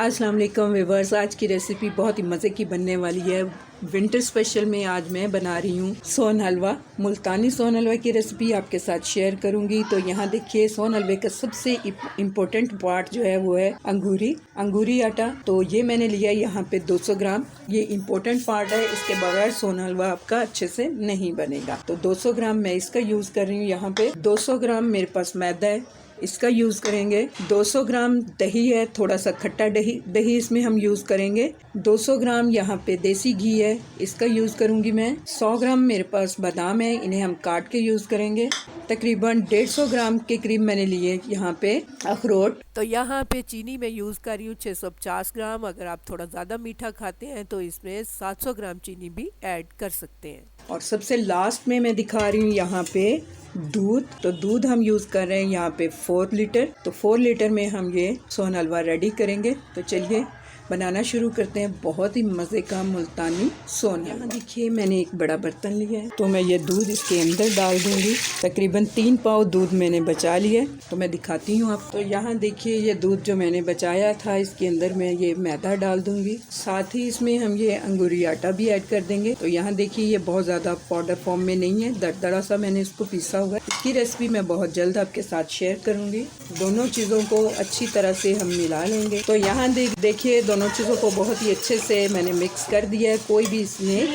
अस्सलाम वालेकुम व्यूअर्स। आज की रेसिपी बहुत ही मज़े की बनने वाली है। विंटर स्पेशल में आज मैं बना रही हूँ सोन हलवा। मुल्तानी सोन हलवा की रेसिपी आपके साथ शेयर करूँगी। तो यहाँ देखिए, सोन हलवे का सबसे इम्पोर्टेंट पार्ट जो है वो है अंगूरी आटा। तो ये मैंने लिया यहाँ पे 200 ग्राम। ये इम्पोर्टेंट पार्ट है, इसके बगैर सोन हलवा आपका अच्छे से नहीं बनेगा। तो 200 ग्राम मैं इसका यूज़ कर रही हूँ। यहाँ पे 200 ग्राम मेरे पास मैदा है, इसका यूज़ करेंगे। 200 ग्राम दही है, थोड़ा सा खट्टा दही इसमें हम यूज़ करेंगे। 200 ग्राम यहाँ पे देसी घी है, इसका यूज़ करूँगी मैं। 100 ग्राम मेरे पास बादाम है, इन्हें हम काट के यूज़ करेंगे। तकरीबन 150 ग्राम के करीब मैंने लिए यहाँ पे अखरोट। तो यहाँ पे चीनी मैं यूज़ कर रही हूँ 650 ग्राम। अगर आप थोड़ा ज़्यादा मीठा खाते हैं तो इसमें 700 ग्राम चीनी भी ऐड कर सकते हैं। और सबसे लास्ट में मैं दिखा रही हूँ यहाँ पे दूध। तो दूध हम यूज़ कर रहे हैं यहाँ पे 4 लीटर। तो 4 लीटर में हम ये सोन हलवा रेडी करेंगे। तो चलिए बनाना शुरू करते हैं। बहुत ही मज़े का मुल्तानी सोन हलवा। देखिए, मैंने एक बड़ा बर्तन लिया है, तो मैं ये दूध इसके अंदर डाल दूंगी। तकरीबन 3 पाव दूध मैंने बचा लिया, तो मैं दिखाती हूँ आप। तो यहाँ देखिए, ये दूध जो मैंने बचाया था, इसके अंदर मैं ये मैदा डाल दूंगी। साथ ही इसमें हम ये अंगूरी आटा भी ऐड कर देंगे। तो यहाँ देखिए, ये बहुत ज़्यादा पाउडर फॉर्म में नहीं है, दरदरा सा मैंने इसको पीसा हुआ है। इसकी रेसिपी मैं बहुत जल्द आपके साथ शेयर करूँगी। दोनों चीज़ों को अच्छी तरह से हम मिला लेंगे। तो यहाँ देखिए, दोनों चीज़ों को बहुत ही अच्छे से मैंने मिक्स कर दिया है। कोई भी इसमें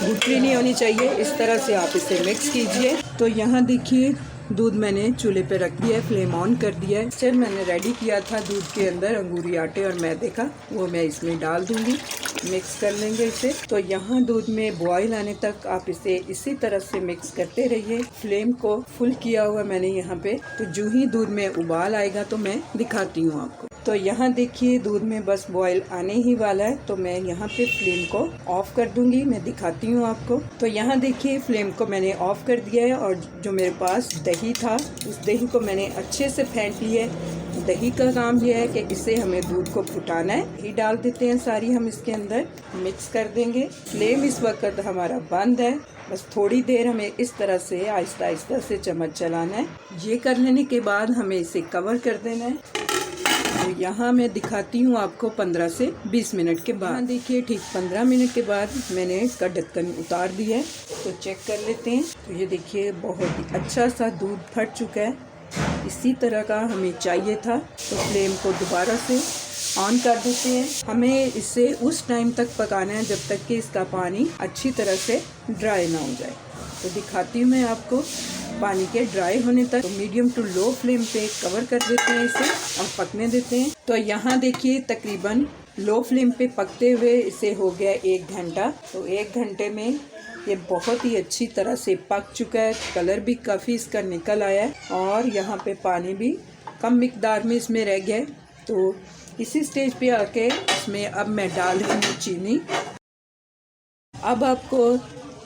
गुठली नहीं होनी चाहिए। इस तरह से आप इसे मिक्स कीजिए। तो यहाँ देखिए, दूध मैंने चूल्हे पे रख दिया है, फ्लेम ऑन कर दिया है। फिर मैंने रेडी किया था दूध के अंदर अंगूरी आटे और मैदे का, वो मैं इसमें डाल दूंगी। मिक्स कर लेंगे इसे। तो यहाँ दूध में बॉईल आने तक आप इसे इसी तरह से मिक्स करते रहिए। फ्लेम को फुल किया हुआ मैंने यहाँ पे। तो जो ही दूध में उबाल आएगा तो मैं दिखाती हूँ आपको। तो यहाँ देखिए, दूध में बस बॉईल आने ही वाला है, तो मैं यहाँ पे फ्लेम को ऑफ कर दूंगी। मैं दिखाती हूँ आपको। तो यहाँ देखिए, फ्लेम को मैंने ऑफ कर दिया है और जो मेरे पास दही था, उस दही को मैंने अच्छे से फेंट लिया है। दही का काम यह है कि इसे हमें दूध को फुटाना है। दही डाल देते हैं सारी हम इसके अंदर, मिक्स कर देंगे। फ्लेम इस वक्त हमारा बंद है। बस थोड़ी देर हमें इस तरह से आहिस्ता आहिस्ता से चम्मच चलाना है। ये कर लेने के बाद हमें इसे कवर कर देना है। तो यहाँ मैं दिखाती हूँ आपको 15 से 20 मिनट के बाद। देखिए, ठीक 15 मिनट के बाद मैंने इसका ढक्कन उतार दिया है। तो चेक कर लेते हैं। तो ये देखिए, बहुत ही अच्छा सा दूध फट चुका है। इसी तरह का हमें चाहिए था। तो फ्लेम को दोबारा से ऑन कर देते हैं। हमें इसे उस टाइम तक पकाना है जब तक कि इसका पानी अच्छी तरह से ड्राई ना हो जाए। तो दिखाती हूँ मैं आपको पानी के ड्राई होने तक। तो मीडियम टू लो फ्लेम पे कवर कर देते हैं इसे और पकने देते हैं। तो यहाँ देखिए, तकरीबन लो फ्लेम पे पकते हुए इसे हो गया 1 घंटा। तो 1 घंटे में ये बहुत ही अच्छी तरह से पक चुका है। कलर भी काफ़ी इसका निकल आया है और यहाँ पे पानी भी कम मिकदार में इसमें रह गया है। तो इसी स्टेज पे आके इसमें अब मैं डाल रही हूँ चीनी। अब आपको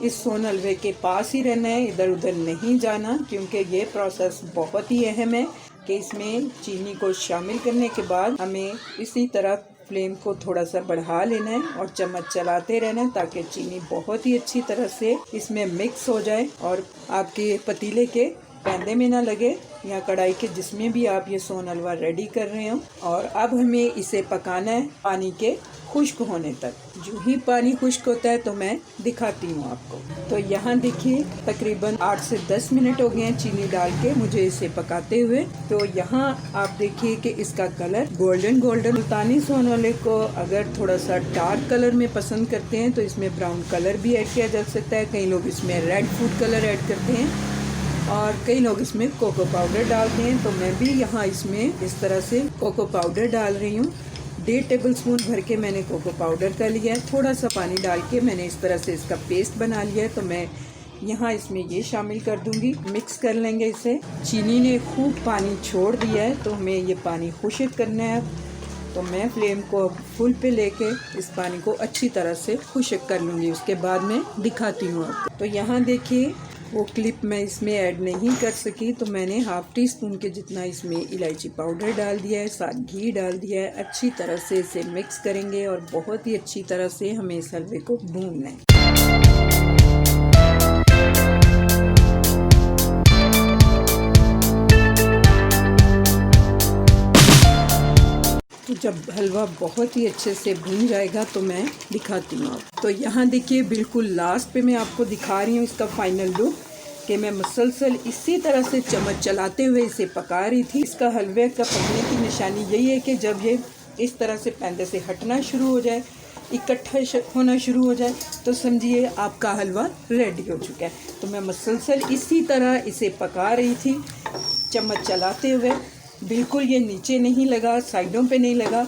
इस सोन हलवे के पास ही रहना है, इधर उधर नहीं जाना, क्योंकि ये प्रोसेस बहुत ही अहम है कि इसमें चीनी को शामिल करने के बाद हमें इसी तरह फ्लेम को थोड़ा सा बढ़ा लेना है और चम्मच चलाते रहना है, ताकि चीनी बहुत ही अच्छी तरह से इसमें मिक्स हो जाए और आपके पतीले के पैंदे में ना लगे या कढ़ाई के, जिसमें भी आप ये सोन हलवा रेडी कर रहे हो। और अब हमें इसे पकाना है पानी के खुश्क होने तक। जो ही पानी खुश्क होता है तो मैं दिखाती हूँ आपको। तो यहाँ देखिए, तकरीबन 8 से 10 मिनट हो गए हैं चीनी डाल के मुझे इसे पकाते हुए। तो यहाँ आप देखिए कि इसका कलर गोल्डन मुल्तानी सोन हलवे को अगर थोड़ा सा डार्क कलर में पसंद करते हैं तो इसमें ब्राउन कलर भी ऐड किया जा सकता है। कई लोग इसमें रेड फूड कलर ऐड करते हैं और कई लोग इसमें कोको पाउडर डालते हैं। तो मैं भी यहाँ इसमें इस तरह से कोको पाउडर डाल रही हूँ। 1.5 टेबलस्पून भर के मैंने कोको पाउडर का लिया है। थोड़ा सा पानी डाल के मैंने इस तरह से इसका पेस्ट बना लिया है। तो मैं यहाँ इसमें ये शामिल कर दूंगी। मिक्स कर लेंगे इसे। चीनी ने खूब पानी छोड़ दिया है, तो हमें ये पानी खुश्क करना है। तो मैं फ्लेम को फुल पे लेके इस पानी को अच्छी तरह से खुश्क कर लूँगी। उसके बाद मैं दिखाती हूँ आपको। तो यहाँ देखिए, वो क्लिप मैं इसमें ऐड नहीं कर सकी, तो मैंने ½ टीस्पून के जितना इसमें इलायची पाउडर डाल दिया है, साथ घी डाल दिया है। अच्छी तरह से इसे मिक्स करेंगे और बहुत ही अच्छी तरह से हमें इस हलवे को भूनना है। तो जब हलवा बहुत ही अच्छे से भुन जाएगा तो मैं दिखाती हूँ आप। तो यहाँ देखिए बिल्कुल लास्ट पे मैं आपको दिखा रही हूँ इसका फाइनल लुक, कि मैं मुसलसल इसी तरह से चम्मच चलाते हुए इसे पका रही थी। इसका हलवे का पकने की निशानी यही है कि जब ये इस तरह से पैंदे से हटना शुरू हो जाए, इकट्ठा होना शुरू हो जाए, तो समझिए आपका हलवा रेडी हो चुका है। तो मैं मुसलसल इसी तरह इसे पका रही थी चम्मच चलाते हुए। बिल्कुल ये नीचे नहीं लगा, साइडों पे नहीं लगा,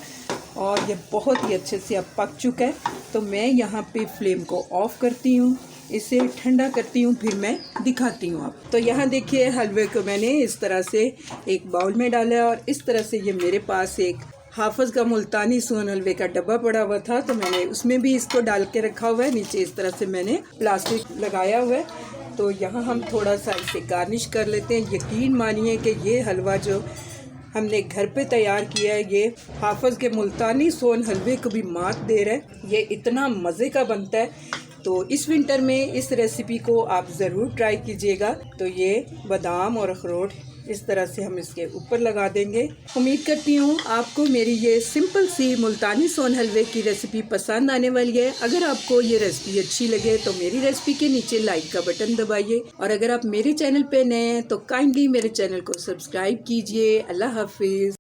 और ये बहुत ही अच्छे से अब पक चुका है। तो मैं यहाँ पे फ्लेम को ऑफ करती हूँ, इसे ठंडा करती हूँ, फिर मैं दिखाती हूँ आप। तो यहाँ देखिए हलवे को मैंने इस तरह से एक बाउल में डाला, और इस तरह से ये मेरे पास एक हाफिज़ का मुल्तानी सोन हलवे का डब्बा पड़ा हुआ था, तो मैंने उसमें भी इसको डाल के रखा हुआ है। नीचे इस तरह से मैंने प्लास्टिक लगाया हुआ है। तो यहाँ हम थोड़ा सा इसे गार्निश कर लेते हैं। यकीन मानिए कि ये हलवा जो हमने घर पे तैयार किया है, ये हाफिज़ के मुल्तानी सोन हलवे को भी मात दे रहा है। ये इतना मज़े का बनता है। तो इस विंटर में इस रेसिपी को आप ज़रूर ट्राई कीजिएगा। तो ये बादाम और अखरोट इस तरह से हम इसके ऊपर लगा देंगे। उम्मीद करती हूँ आपको मेरी ये सिंपल सी मुल्तानी सोन हलवे की रेसिपी पसंद आने वाली है। अगर आपको ये रेसिपी अच्छी लगे तो मेरी रेसिपी के नीचे लाइक का बटन दबाइए, और अगर आप मेरे चैनल पे नए हैं तो काइंडली मेरे चैनल को सब्सक्राइब कीजिए। अल्लाह हाफिज़।